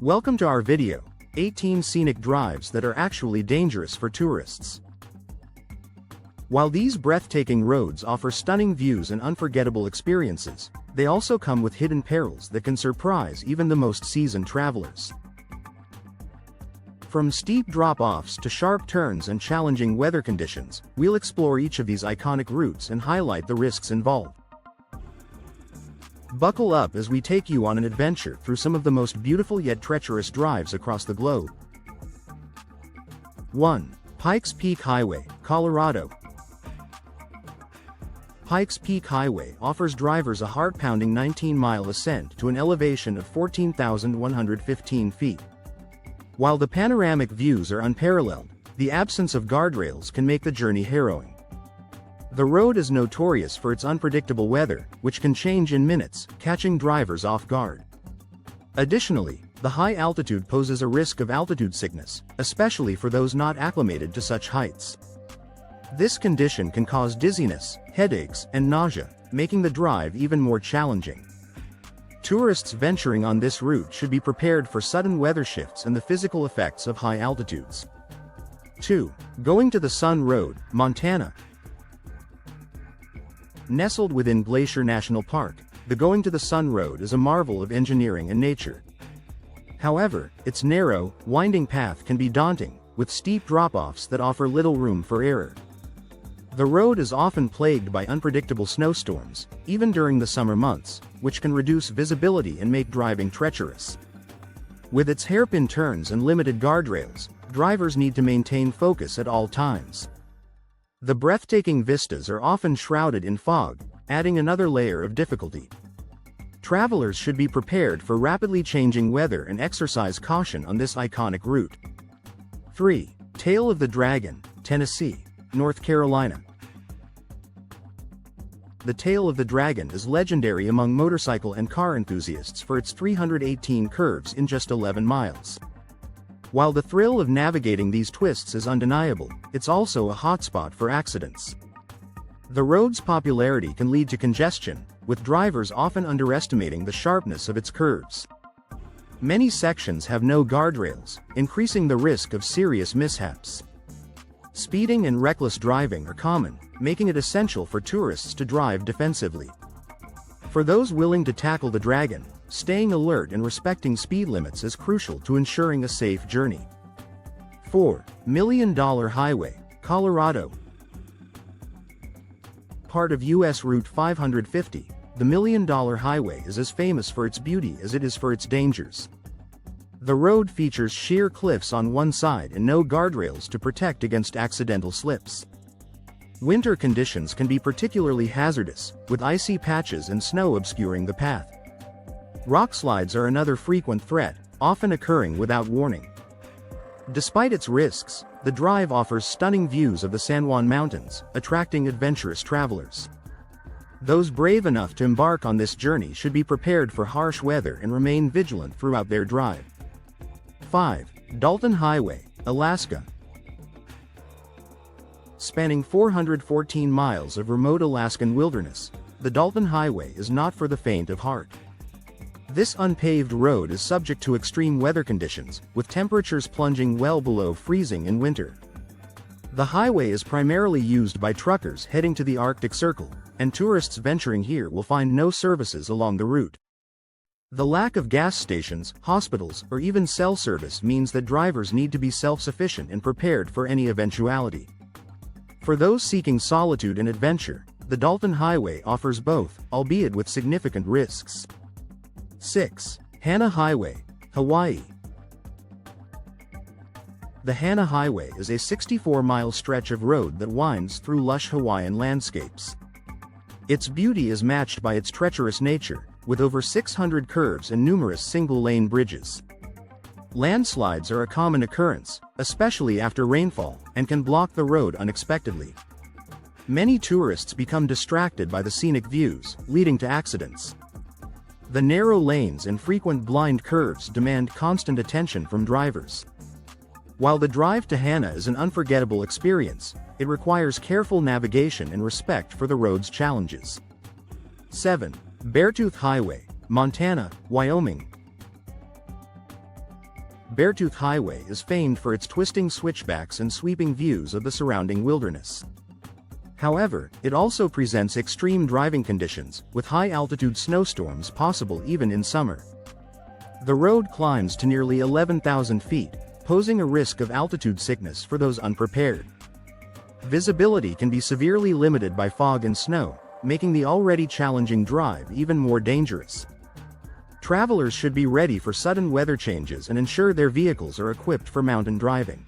Welcome to our video, 18 scenic drives that are actually dangerous for tourists. While these breathtaking roads offer stunning views and unforgettable experiences, they also come with hidden perils that can surprise even the most seasoned travelers. From steep drop-offs to sharp turns and challenging weather conditions, we'll explore each of these iconic routes and highlight the risks involved. Buckle up as we take you on an adventure through some of the most beautiful yet treacherous drives across the globe. 1. Pikes Peak Highway, Colorado. Pikes Peak Highway offers drivers a heart-pounding 19-mile ascent to an elevation of 14,115 feet. While the panoramic views are unparalleled, the absence of guardrails can make the journey harrowing. The road is notorious for its unpredictable weather, which can change in minutes, catching drivers off guard. Additionally, the high altitude poses a risk of altitude sickness, especially for those not acclimated to such heights. This condition can cause dizziness, headaches, and nausea, making the drive even more challenging. Tourists venturing on this route should be prepared for sudden weather shifts and the physical effects of high altitudes. 2. Going to the Sun Road, Montana. Nestled within Glacier National Park, the Going to the Sun Road is a marvel of engineering and nature. However, its narrow, winding path can be daunting, with steep drop-offs that offer little room for error. The road is often plagued by unpredictable snowstorms, even during the summer months, which can reduce visibility and make driving treacherous. With its hairpin turns and limited guardrails, drivers need to maintain focus at all times. The breathtaking vistas are often shrouded in fog, adding another layer of difficulty. Travelers should be prepared for rapidly changing weather and exercise caution on this iconic route. 3. Tail of the Dragon, Tennessee, North Carolina. The Tail of the Dragon is legendary among motorcycle and car enthusiasts for its 318 curves in just 11 miles. While the thrill of navigating these twists is undeniable, it's also a hotspot for accidents. The road's popularity can lead to congestion, with drivers often underestimating the sharpness of its curves. Many sections have no guardrails, increasing the risk of serious mishaps. Speeding and reckless driving are common, making it essential for tourists to drive defensively. For those willing to tackle the dragon, staying alert and respecting speed limits is crucial to ensuring a safe journey. 4. Million Dollar Highway, Colorado. Part of U.S. Route 550, the Million Dollar Highway is as famous for its beauty as it is for its dangers. The road features sheer cliffs on one side and no guardrails to protect against accidental slips. Winter conditions can be particularly hazardous, with icy patches and snow obscuring the path. Rock slides are another frequent threat, often occurring without warning. Despite its risks, the drive offers stunning views of the San Juan Mountains, attracting adventurous travelers. Those brave enough to embark on this journey should be prepared for harsh weather and remain vigilant throughout their drive. 5. Dalton Highway, Alaska. Spanning 414 miles of remote Alaskan wilderness, the Dalton Highway is not for the faint of heart. This unpaved road is subject to extreme weather conditions, with temperatures plunging well below freezing in winter. The highway is primarily used by truckers heading to the Arctic Circle, and tourists venturing here will find no services along the route. The lack of gas stations, hospitals, or even cell service means that drivers need to be self-sufficient and prepared for any eventuality. For those seeking solitude and adventure, the Dalton Highway offers both, albeit with significant risks. 6. Hana Highway, Hawaii. The Hana Highway is a 64-mile stretch of road that winds through lush Hawaiian landscapes. Its beauty is matched by its treacherous nature, with over 600 curves and numerous single-lane bridges. Landslides are a common occurrence, especially after rainfall, and can block the road unexpectedly. Many tourists become distracted by the scenic views, leading to accidents. The narrow lanes and frequent blind curves demand constant attention from drivers. While the drive to Hana is an unforgettable experience, it requires careful navigation and respect for the road's challenges. 7. Beartooth Highway, Montana, Wyoming. Beartooth Highway is famed for its twisting switchbacks and sweeping views of the surrounding wilderness. However, it also presents extreme driving conditions, with high-altitude snowstorms possible even in summer. The road climbs to nearly 11,000 feet, posing a risk of altitude sickness for those unprepared. Visibility can be severely limited by fog and snow, making the already challenging drive even more dangerous. Travelers should be ready for sudden weather changes and ensure their vehicles are equipped for mountain driving.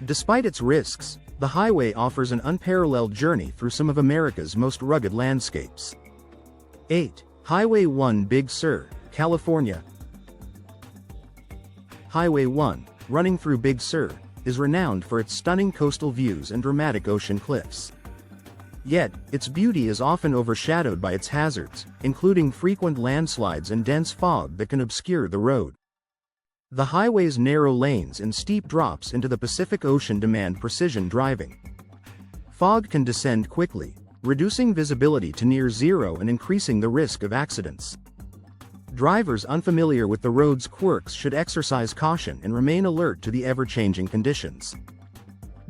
Despite its risks, the highway offers an unparalleled journey through some of America's most rugged landscapes. 8. Highway 1 Big Sur, California. Highway 1, running through Big Sur, is renowned for its stunning coastal views and dramatic ocean cliffs. Yet, its beauty is often overshadowed by its hazards, including frequent landslides and dense fog that can obscure the road. The highway's narrow lanes and steep drops into the Pacific Ocean demand precision driving. Fog can descend quickly, reducing visibility to near zero and increasing the risk of accidents. Drivers unfamiliar with the road's quirks should exercise caution and remain alert to the ever-changing conditions.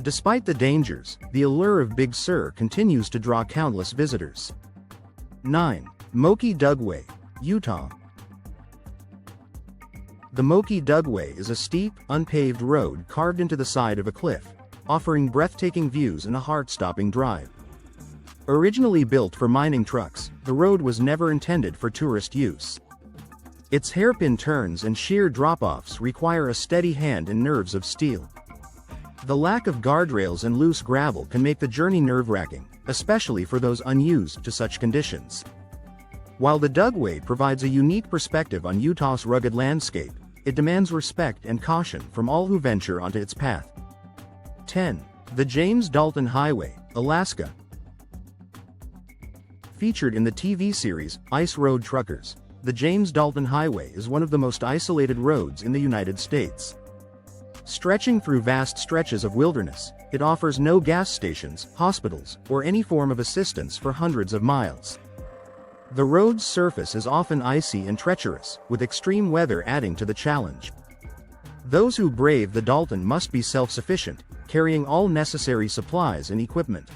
Despite the dangers, the allure of Big Sur continues to draw countless visitors. 9. Moki Dugway, Utah. The Moki Dugway is a steep, unpaved road carved into the side of a cliff, offering breathtaking views and a heart-stopping drive. Originally built for mining trucks, the road was never intended for tourist use. Its hairpin turns and sheer drop-offs require a steady hand and nerves of steel. The lack of guardrails and loose gravel can make the journey nerve-wracking, especially for those unused to such conditions. While the Dugway provides a unique perspective on Utah's rugged landscape, it demands respect and caution from all who venture onto its path. 10. The James Dalton Highway, Alaska. Featured in the TV series, Ice Road Truckers, the James Dalton Highway is one of the most isolated roads in the United States. Stretching through vast stretches of wilderness, it offers no gas stations, hospitals, or any form of assistance for hundreds of miles. The road's surface is often icy and treacherous, with extreme weather adding to the challenge. Those who brave the Dalton must be self-sufficient, carrying all necessary supplies and equipment.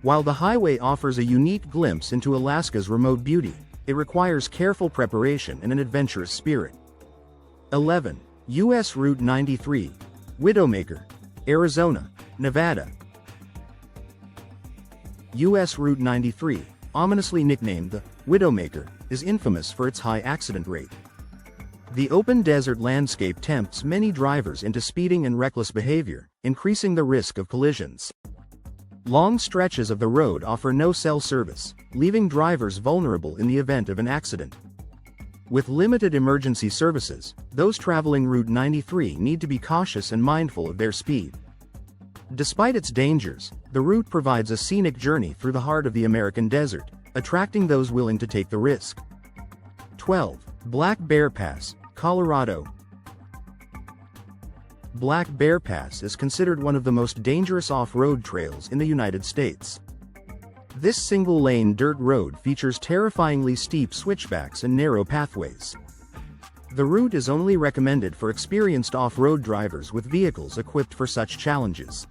While the highway offers a unique glimpse into Alaska's remote beauty, it requires careful preparation and an adventurous spirit. 11. U.S. Route 93, Widowmaker, Arizona, Nevada. U.S. Route 93, ominously nicknamed the Widowmaker, is infamous for its high accident rate. The open desert landscape tempts many drivers into speeding and reckless behavior, increasing the risk of collisions. Long stretches of the road offer no cell service, leaving drivers vulnerable in the event of an accident. With limited emergency services, those traveling Route 93 need to be cautious and mindful of their speed. Despite its dangers, the route provides a scenic journey through the heart of the American desert, attracting those willing to take the risk. 12. Black Bear Pass, Colorado. Black Bear Pass is considered one of the most dangerous off-road trails in the United States. This single-lane dirt road features terrifyingly steep switchbacks and narrow pathways. The route is only recommended for experienced off-road drivers with vehicles equipped for such challenges.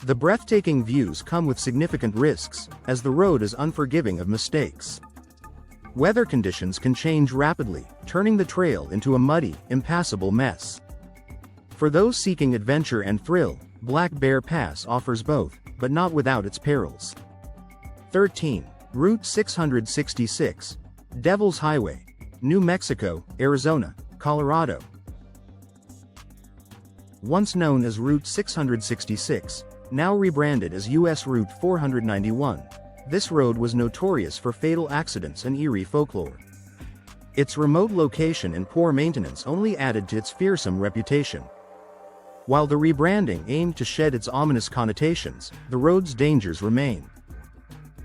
The breathtaking views come with significant risks, as the road is unforgiving of mistakes. Weather conditions can change rapidly, turning the trail into a muddy, impassable mess. For those seeking adventure and thrill, Black Bear Pass offers both, but not without its perils. 13. Route 666, Devil's Highway, New Mexico, Arizona, Colorado. Once known as Route 666, now rebranded as U.S. Route 491, this road was notorious for fatal accidents and eerie folklore. Its remote location and poor maintenance only added to its fearsome reputation. While the rebranding aimed to shed its ominous connotations, the road's dangers remain.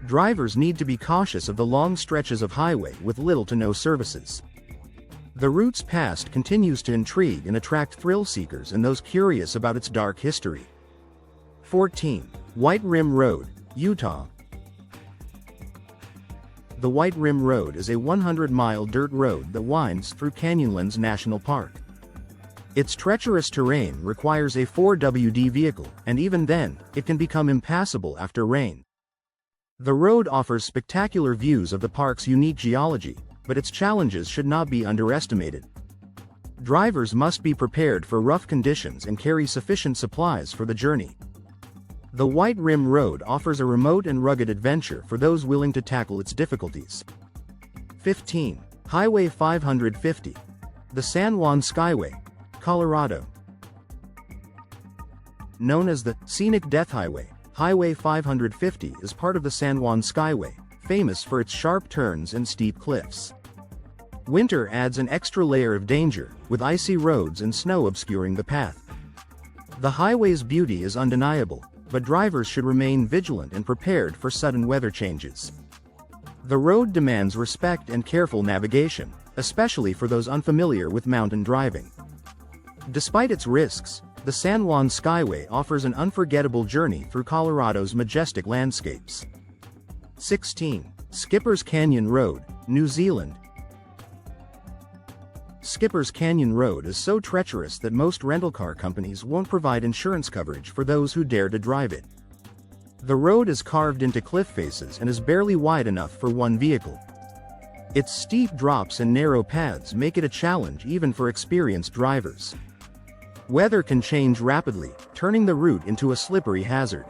Drivers need to be cautious of the long stretches of highway with little to no services. The route's past continues to intrigue and attract thrill seekers and those curious about its dark history. 14. White Rim Road, Utah. The White Rim Road is a 100-mile dirt road that winds through Canyonlands National Park. Its treacherous terrain requires a 4WD vehicle, and even then, it can become impassable after rain. The road offers spectacular views of the park's unique geology, but its challenges should not be underestimated. Drivers must be prepared for rough conditions and carry sufficient supplies for the journey. The White Rim Road offers a remote and rugged adventure for those willing to tackle its difficulties. 15. Highway 550. The San Juan Skyway, Colorado. Known as the Scenic Death Highway, Highway 550 is part of the San Juan Skyway, famous for its sharp turns and steep cliffs. Winter adds an extra layer of danger, with icy roads and snow obscuring the path. The highway's beauty is undeniable, but drivers should remain vigilant and prepared for sudden weather changes. The road demands respect and careful navigation, especially for those unfamiliar with mountain driving. Despite its risks, the San Juan Skyway offers an unforgettable journey through Colorado's majestic landscapes. 16. Skipper's Canyon Road, New Zealand. Skipper's Canyon Road is so treacherous that most rental car companies won't provide insurance coverage for those who dare to drive it. The road is carved into cliff faces and is barely wide enough for one vehicle. Its steep drops and narrow paths make it a challenge even for experienced drivers. Weather can change rapidly, turning the route into a slippery hazard.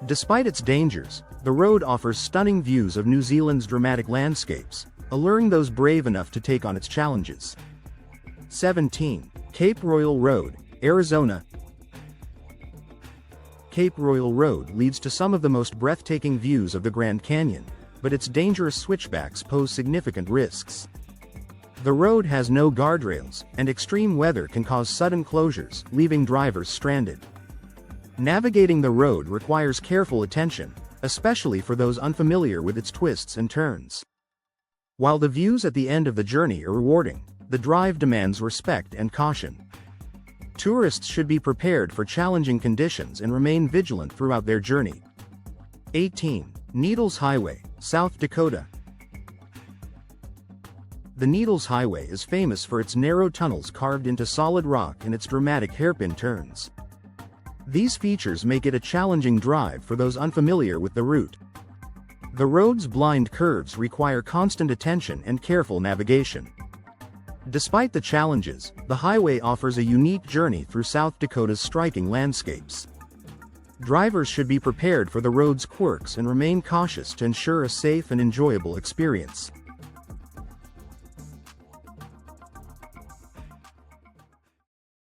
Despite its dangers, the road offers stunning views of New Zealand's dramatic landscapes, alluring those brave enough to take on its challenges. 17. Cape Royal Road, Arizona. Cape Royal Road leads to some of the most breathtaking views of the Grand Canyon, but its dangerous switchbacks pose significant risks. The road has no guardrails, and extreme weather can cause sudden closures, leaving drivers stranded. Navigating the road requires careful attention, especially for those unfamiliar with its twists and turns. While the views at the end of the journey are rewarding, the drive demands respect and caution. Tourists should be prepared for challenging conditions and remain vigilant throughout their journey. 18. Needles Highway, South Dakota. The Needles Highway is famous for its narrow tunnels carved into solid rock and its dramatic hairpin turns. These features make it a challenging drive for those unfamiliar with the route. The road's blind curves require constant attention and careful navigation. Despite the challenges, the highway offers a unique journey through South Dakota's striking landscapes. Drivers should be prepared for the road's quirks and remain cautious to ensure a safe and enjoyable experience.